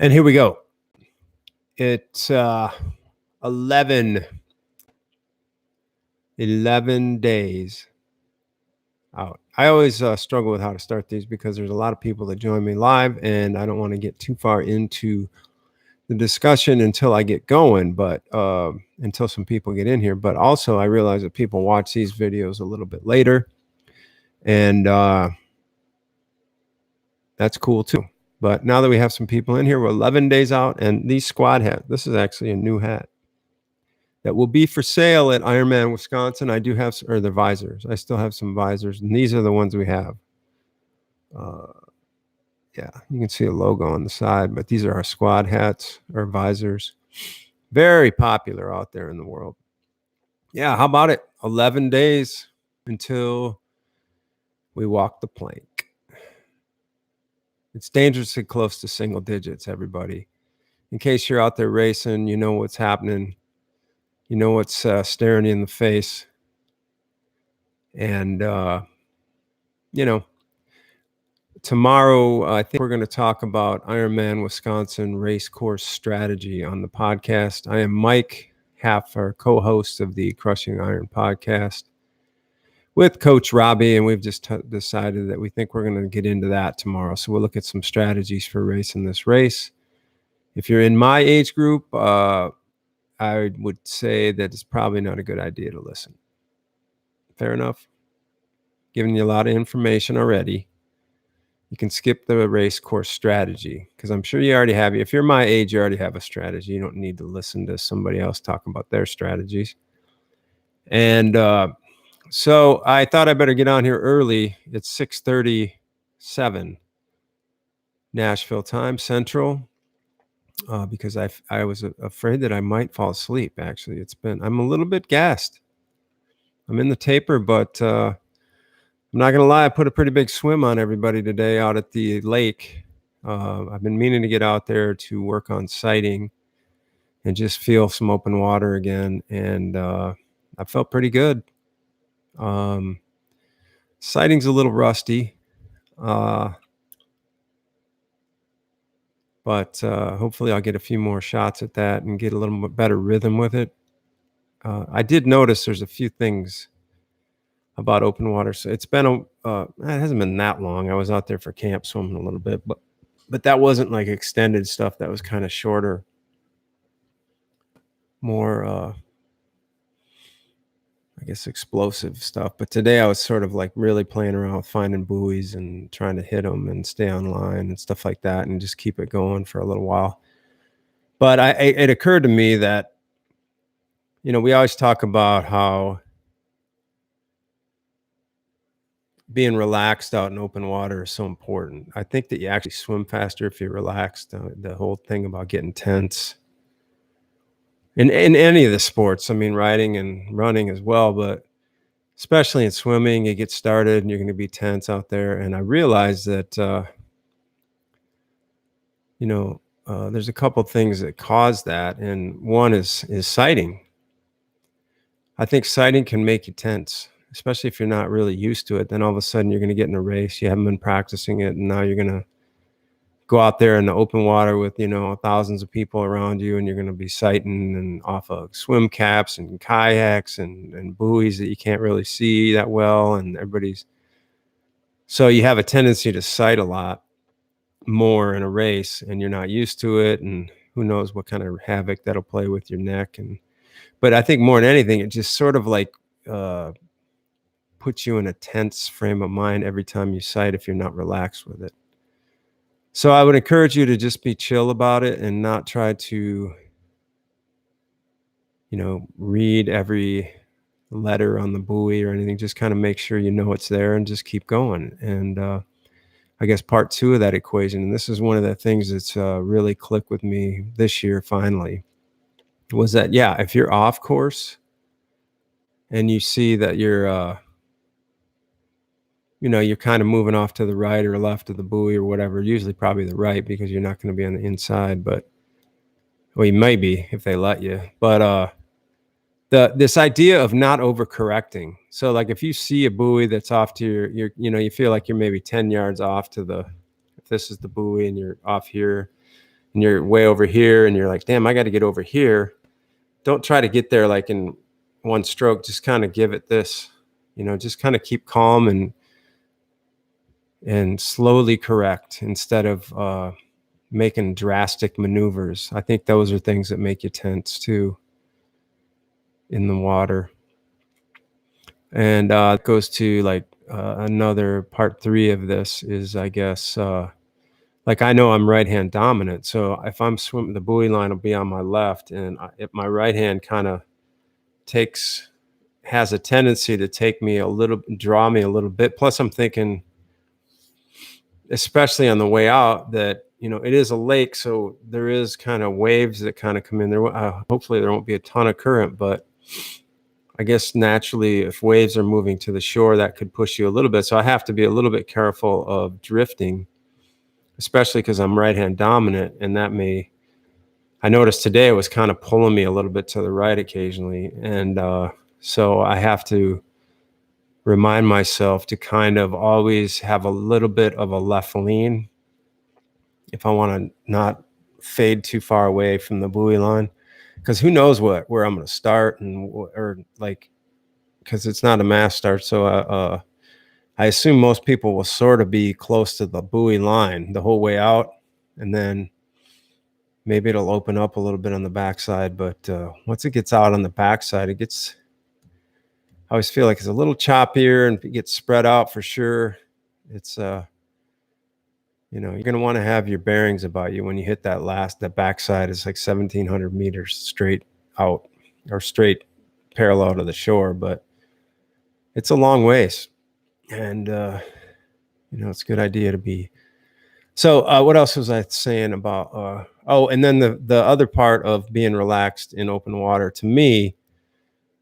And here we go. It's 11 days out. I always struggle with how to start these because there's a lot of people that join me live, and I don't want to get too far into the discussion until I get going, but until some people get in here. But also, I realize that people watch these videos a little bit later, and that's cool too. But now that we have some people in here, we're 11 days out, and these squad hats, this is actually a new hat that will be for sale at Ironman, Wisconsin. I do have, or the visors. I still have some visors, and these are the ones we have. Yeah, you can see a logo on the side, but these are our squad hats or visors. Very popular out there in the world. Yeah, how about it? 11 days until we walk the plank. It's dangerously close to single digits, everybody. In case you're out there racing, you know what's happening. You know what's staring you in the face. And, tomorrow, I think we're going to talk about Ironman Wisconsin race course strategy on the podcast. I am Mike Haffer, co-host of the Crushing Iron podcast with Coach Robbie, and we've just decided that we think we're going to get into that tomorrow. So we'll look at some strategies for racing this race. If you're in my age group, I would say that it's probably not a good idea to listen. Fair enough? Giving you a lot of information already. You can skip the race course strategy because I'm sure you already have. If you're my age, you already have a strategy. You don't need to listen to somebody else talk about their strategies. And so I thought I better get on here early. It's 6:37 Nashville time, Central, because I was afraid that I might fall asleep. Actually, I'm a little bit gassed. I'm in the taper, but I'm not going to lie. I put a pretty big swim on everybody today out at the lake. I've been meaning to get out there to work on sighting and just feel some open water again. And I felt pretty good. Sighting's a little rusty. But hopefully I'll get a few more shots at that and get a little bit better rhythm with it. I did notice there's a few things about open water. So it hasn't been that long. I was out there for camp swimming a little bit, but that wasn't like extended stuff. That was kind of shorter, more, I guess, explosive stuff. But today I was sort of like really playing around with finding buoys and trying to hit them and stay on line and stuff like that and just keep it going for a little while. But it occurred to me that, we always talk about how being relaxed out in open water is so important. I think that you actually swim faster if you're relaxed. The whole thing about getting tense in any of the sports, riding and running as well, but especially in swimming, you get started and you're going to be tense out there. And I realized that, there's a couple of things that cause that. And one is sighting. I think sighting can make you tense, especially if you're not really used to it. Then all of a sudden you're going to get in a race. You haven't been practicing it. And now you're going to go out there in the open water with, thousands of people around you, and you're going to be sighting and off of swim caps and kayaks and buoys that you can't really see that well. And so you have a tendency to sight a lot more in a race, and you're not used to it. And who knows what kind of havoc that'll play with your neck. But I think more than anything, it just sort of like, puts you in a tense frame of mind every time you sight if you're not relaxed with it. So I would encourage you to just be chill about it and not try to, read every letter on the buoy or anything. Just kind of make sure you know it's there and just keep going. And I guess part 2 of that equation, and this is one of the things that's really clicked with me this year finally, was that, if you're off course and you see that you're kind of moving off to the right or left of the buoy or whatever, usually probably the right because you're not going to be on the inside, you may be if they let you. But this idea of not overcorrecting. So like if you see a buoy that's off to you feel like you're maybe 10 yards off if this is the buoy and you're off here, and you're way over here and you're like, damn, I got to get over here. Don't try to get there like in one stroke. Just kind of give it this, just kind of keep calm and slowly correct instead of making drastic maneuvers. I think those are things that make you tense too in the water. And it goes to like another part 3 of this is, I guess, like I know I'm right hand dominant. So if I'm swimming, the buoy line will be on my left, and if my right hand kind of has a tendency to draw me a little bit. Plus, I'm thinking, especially on the way out, that it is a lake, so there is kind of waves that kind of come in there. Hopefully there won't be a ton of current, but I guess naturally if waves are moving to the shore, that could push you a little bit. So I have to be a little bit careful of drifting, especially because I'm right hand dominant, and I noticed today it was kind of pulling me a little bit to the right occasionally, and so I have to remind myself to kind of always have a little bit of a left lean if I want to not fade too far away from the buoy line, because who knows where I'm going to start, because it's not a mass start. So I assume most people will sort of be close to the buoy line the whole way out, and then maybe it'll open up a little bit on the backside. But once it gets out on the backside, I always feel like it's a little choppier and it gets spread out for sure. It's you're going to want to have your bearings about you when you hit that backside is like 1,700 meters straight out, or straight parallel to the shore, but it's a long ways, and it's a good idea to be. So what else was I saying about and then the other part of being relaxed in open water to me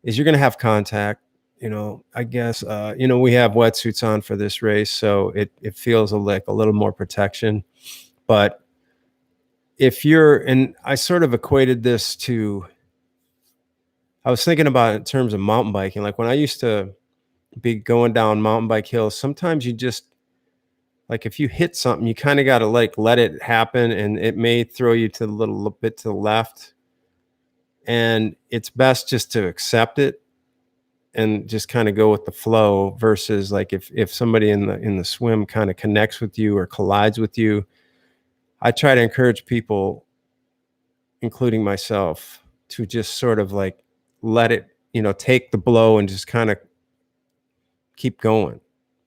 is you're going to have contact. I guess, we have wetsuits on for this race, so it feels like a little more protection. But and I sort of equated this to, I was thinking about it in terms of mountain biking. Like when I used to be going down mountain bike hills, sometimes you just, like if you hit something, you kind of got to like let it happen, and it may throw you to a little bit to the left. And it's best just to accept it and just kind of go with the flow, versus like if somebody in the swim kind of connects with you or collides with you. I try to encourage people, including myself, to just sort of like let it, take the blow and just kind of keep going,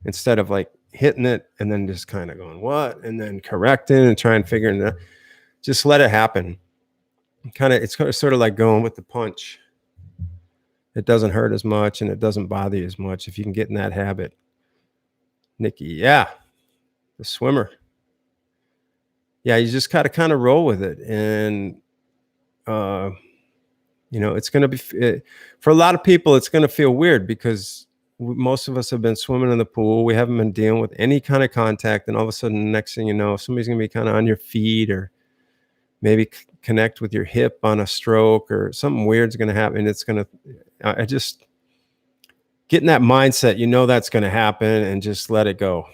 instead of like hitting it and then just kind of going what, and then correcting and trying to figure it out. Just let it happen. It's sort of like going with the punch. It doesn't hurt as much and it doesn't bother you as much if you can get in that habit. Nikki, yeah, the swimmer. Yeah, you just gotta kind of roll with it, and it's going to be, for a lot of people, it's going to feel weird because most of us have been swimming in the pool. We haven't been dealing with any kind of contact, and all of a sudden, the next thing you know, somebody's going to be kind of on your feet, or maybe connect with your hip on a stroke, or something weird's going to happen. It's going to, I just get in that mindset, that's going to happen, and just let it go,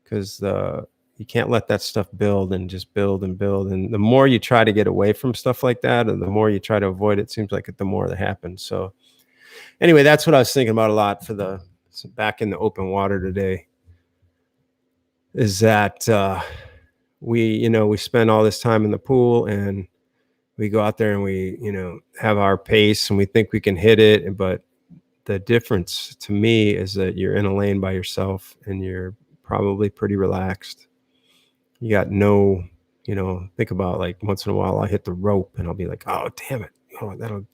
because you can't let that stuff build and just build and build. And the more you try to get away from stuff like that, and the more you try to avoid it, seems like the more that happens. So anyway, that's what I was thinking about a lot for back in the open water today, is that we spend all this time in the pool, and we go out there and we, have our pace and we think we can hit it. But the difference to me is that you're in a lane by yourself and you're probably pretty relaxed. You got no, think about, like, once in a while I hit the rope and I'll be like, oh, damn it. That'll,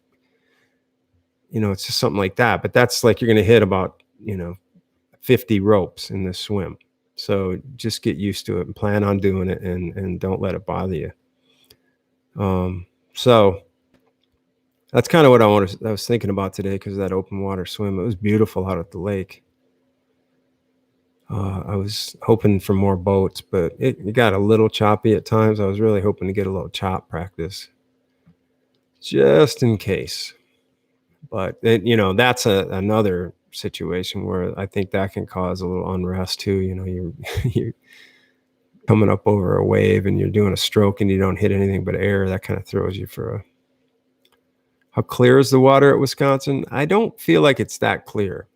it's just something like that. But that's like, you're going to hit about, 50 ropes in this swim. So just get used to it and plan on doing it, and don't let it bother you. So that's kind of what I was thinking about today, because of that open water swim. It was beautiful out at the lake. I was hoping for more boats, but it got a little choppy at times. I was really hoping to get a little chop practice, just in case. But that's another situation where I think that can cause a little unrest too. coming up over a wave and you're doing a stroke and you don't hit anything but air, that kind of throws you for a. How clear is the water at Wisconsin? I don't feel like it's that clear.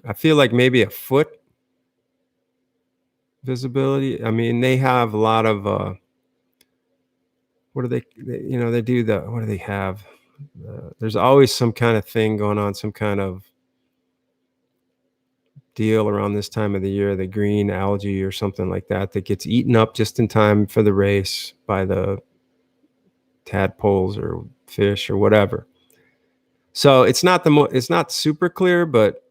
I feel like maybe a foot visibility. I mean, they have a lot of what do they they do the what do they have? There's always some kind of thing going on, some kind of deal around this time of the year, the green algae or something like that gets eaten up just in time for the race by the tadpoles or fish or whatever. So it's not it's not super clear, but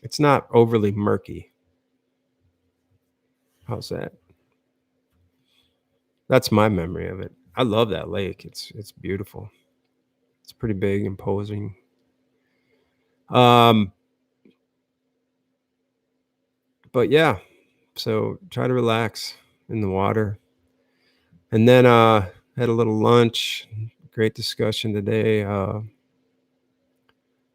it's not overly murky. How's that? That's my memory of it. I love that lake. It's beautiful. It's pretty big, imposing. But yeah, so try to relax in the water. And then had a little lunch. Great discussion today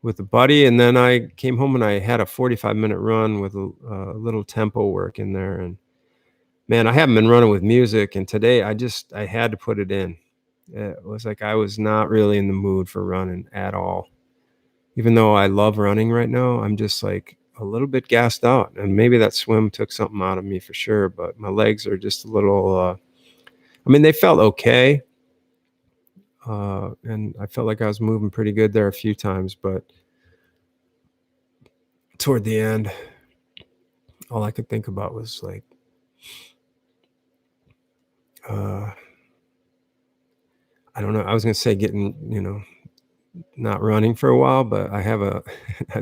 with a buddy. And then I came home and I had a 45-minute run with a little tempo work in there. And man, I haven't been running with music. And today I had to put it in. It was like I was not really in the mood for running at all. Even though I love running right now, I'm just like a little bit gassed out. And maybe that swim took something out of me for sure. But my legs are just a little, I mean, they felt okay. And I felt like I was moving pretty good there a few times. But toward the end, all I could think about was like, I don't know. I was going to say getting, not running for a while, but I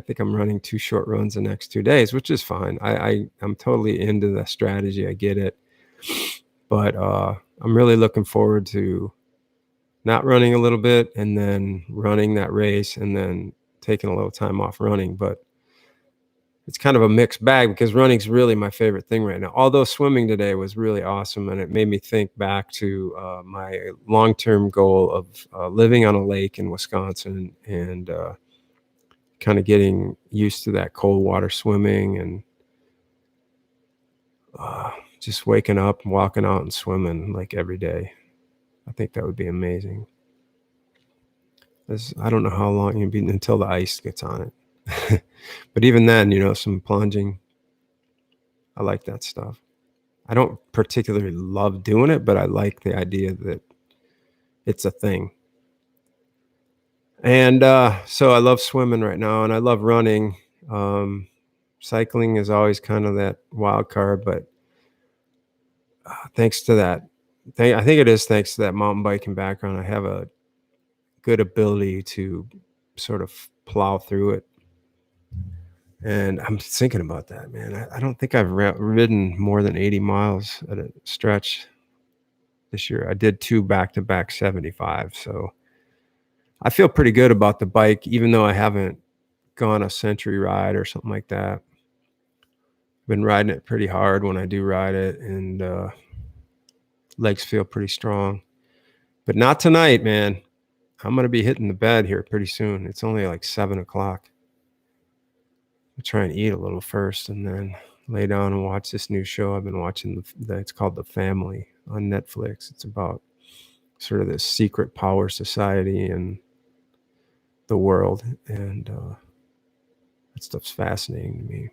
think I'm running 2 short runs the next 2 days, which is fine. I'm totally into the strategy. I get it. But I'm really looking forward to not running a little bit and then running that race and then taking a little time off running. But it's kind of a mixed bag because running's really my favorite thing right now. Although swimming today was really awesome, and it made me think back to my long-term goal of living on a lake in Wisconsin and kind of getting used to that cold water swimming and just waking up and walking out and swimming like every day. I think that would be amazing. I don't know how long it'll be until the ice gets on it. But even then, some plunging. I like that stuff. I don't particularly love doing it, but I like the idea that it's a thing. And so I love swimming right now, and I love running. Cycling is always kind of that wild card, but thanks to that, I think it is thanks to that mountain biking background, I have a good ability to sort of plow through it. And I'm thinking about that, man. I don't think I've ridden more than 80 miles at a stretch this year. I did 2 back-to-back 75. So I feel pretty good about the bike, even though I haven't gone a century ride or something like that. I've been riding it pretty hard when I do ride it, and legs feel pretty strong. But not tonight, man. I'm going to be hitting the bed here pretty soon. It's only like 7 o'clock. I'll try and eat a little first and then lay down and watch this new show I've been watching. It's called The Family on Netflix. It's about sort of this secret power society in the world. And that stuff's fascinating to me.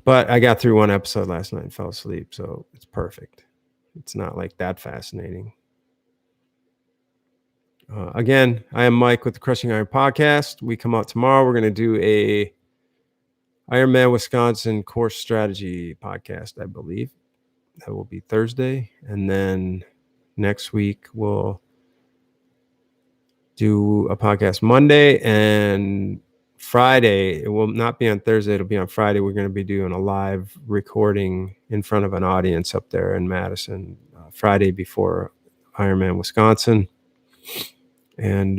But I got through 1 episode last night and fell asleep, so it's perfect. It's not like that fascinating. Again, I am Mike with the Crushing Iron Podcast. We come out tomorrow. We're going to do a Ironman Wisconsin course strategy podcast, I believe. That will be Thursday. And then next week, we'll do a podcast Monday and Friday. It will not be on Thursday. It'll be on Friday. We're going to be doing a live recording in front of an audience up there in Madison Friday before Ironman Wisconsin. And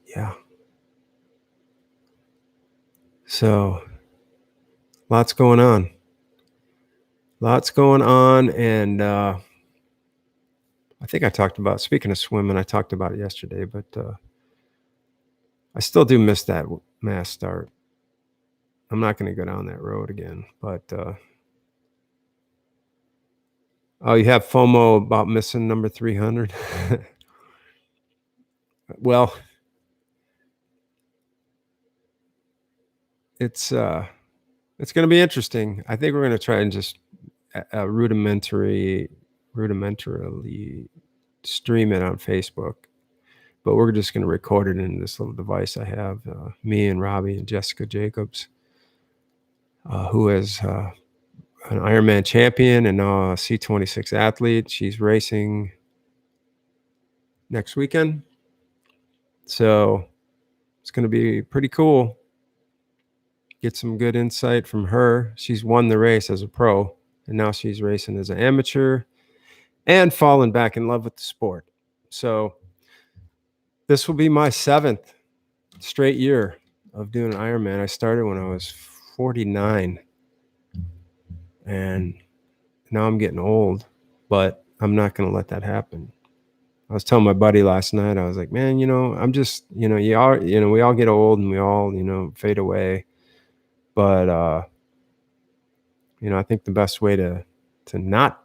yeah. So lots going on. And I think I talked about, speaking of swimming, I talked about it yesterday, but I still do miss that mass start. I'm not going to go down that road again, but oh, you have FOMO about missing number 300? Well, it's going to be interesting. I think we're going to try and just rudimentarily stream it on Facebook, but we're just going to record it in this little device I have. Me and Robbie and Jessica Jacobs, who is an Ironman champion and now a C26 athlete. She's racing next weekend, so it's going to be pretty cool. Get some good insight from her. She's won the race as a pro, and now she's racing as an amateur and fallen back in love with the sport. So this will be my 7th straight year of doing an Ironman. I started when I was 49, and now I'm getting old, but I'm not going to let that happen. I was telling my buddy last night, I was like, man, I'm just, we all get old and we all, fade away. But, I think the best way to not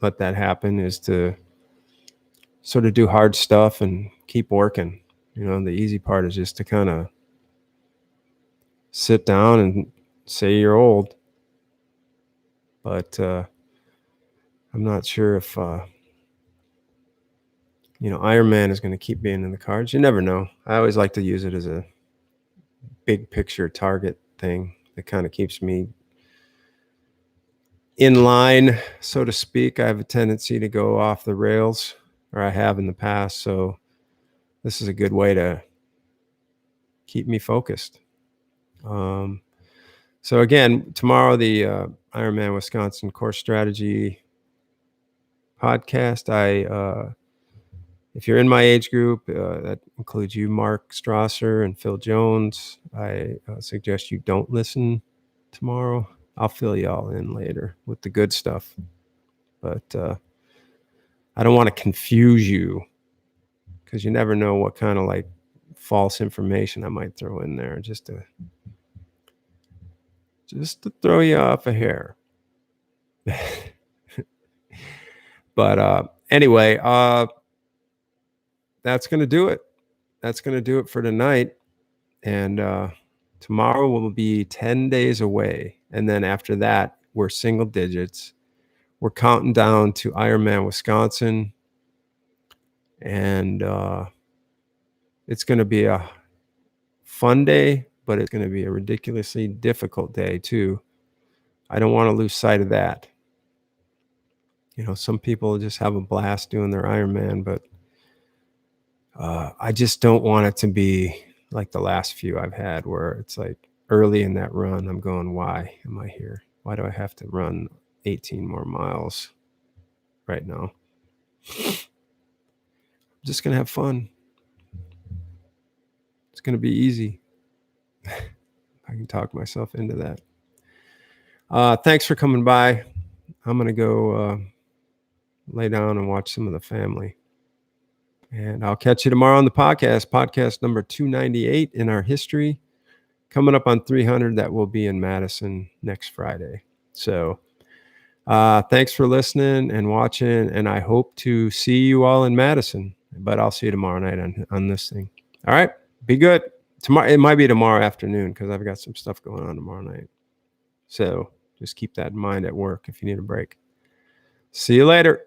let that happen is to sort of do hard stuff and keep working. The easy part is just to kind of sit down and say you're old. But I'm not sure if, Ironman is going to keep being in the cards. You never know. I always like to use it as a big picture target thing that kind of keeps me in line, so to speak. I have a tendency to go off the rails, or I have in the past. So this is a good way to keep me focused. So again, tomorrow, the Ironman Wisconsin course strategy podcast. If you're in my age group, that includes you, Mark Strasser and Phil Jones, I suggest you don't listen tomorrow. I'll fill you all in later with the good stuff. But I don't want to confuse you, because you never know what kind of like false information I might throw in there just to throw you off a hair. But anyway, that's going to do it. That's going to do it for tonight. And tomorrow will be 10 days away. And then after that, we're single digits. We're counting down to Ironman Wisconsin. And it's going to be a fun day, but it's going to be a ridiculously difficult day too. I don't want to lose sight of that. Some people just have a blast doing their Ironman, but I just don't want it to be like the last few I've had, where it's like early in that run, I'm going, why am I here? Why do I have to run 18 more miles right now? I'm just going to have fun. It's going to be easy. I can talk myself into that. Thanks for coming by. I'm going to go lay down and watch some of the family. And I'll catch you tomorrow on the podcast number 298 in our history. Coming up on 300, that will be in Madison next Friday. So thanks for listening and watching, and I hope to see you all in Madison. But I'll see you tomorrow night on this thing. All right, be good. Tomorrow, it might be tomorrow afternoon, because I've got some stuff going on tomorrow night. So just keep that in mind at work if you need a break. See you later.